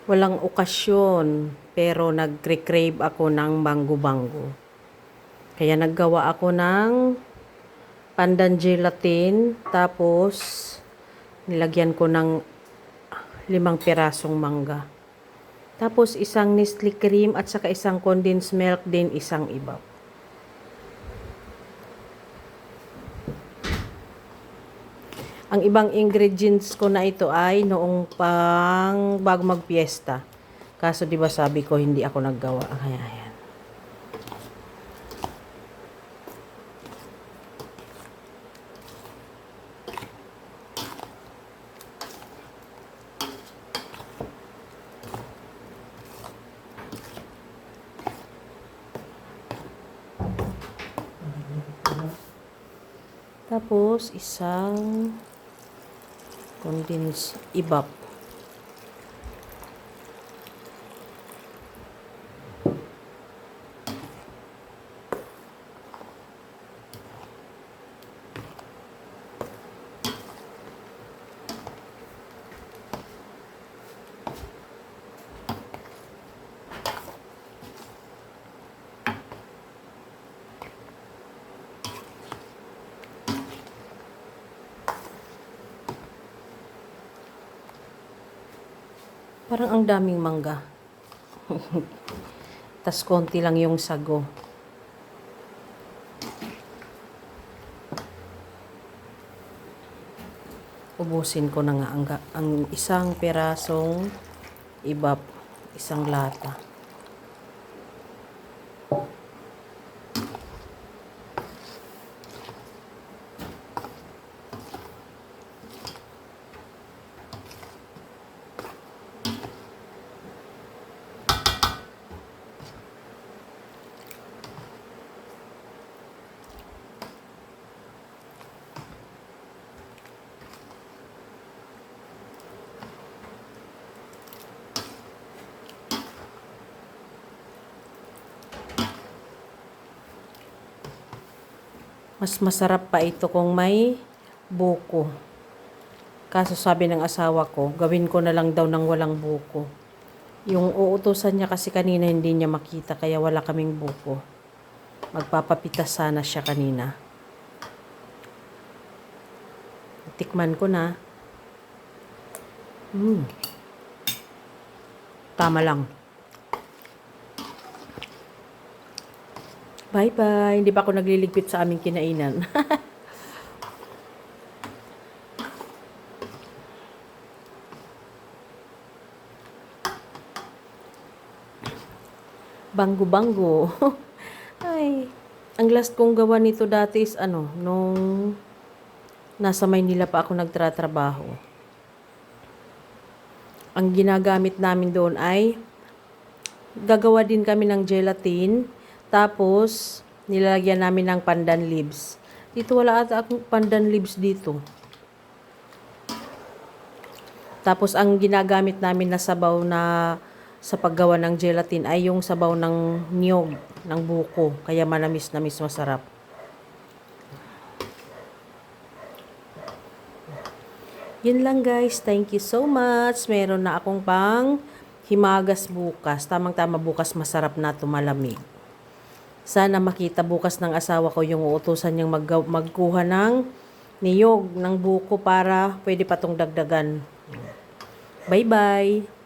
Walang okasyon, pero nagre-crave ako ng bango-bango. Kaya naggawa ako ng pandan gelatin, tapos nilagyan ko ng 5 pirasong mangga. Tapos isang Nestle cream at saka isang condensed milk din, isang ibaw. Ang ibang ingredients ko na ito ay noong pang bago magpiesta. Kaso 'di ba sabi ko hindi ako naggawa. Ayan. Tapos isang condensed ibap. Parang ang daming mangga. Tas konti lang yung sago. Ubusin ko na nga ang isang pirasong ibap, isang lata. Mas masarap pa ito kung may buko. Kaso sabi ng asawa ko, gawin ko na lang daw ng walang buko. Yung uutusan niya kasi kanina hindi niya makita kaya wala kaming buko. Magpapapitas sana siya kanina. Tikman ko na. Tama lang. Bye-bye. Hindi pa ako nagliligpit sa aming kinainan. Bango-bango. Ay, ang last kong gawa nito dati is nung nasa Maynila pa ako nagtratrabaho. Ang ginagamit namin doon ay gagawa din kami ng gelatin. Tapos, nilalagyan namin ng pandan leaves. Dito wala ata akong pandan leaves dito. Tapos, ang ginagamit namin na sabaw na sa paggawa ng gelatin ay yung sabaw ng niyog, ng buko. Kaya manamis-namis, masarap. Yun lang guys. Thank you so much. Meron na akong pang himagas bukas. Tamang-tama bukas, masarap na tumalamig. Sana makita bukas ng asawa ko yung uutusan niyang magkuha ng niyog, ng buko para pwede pa tong dagdagan. Bye-bye!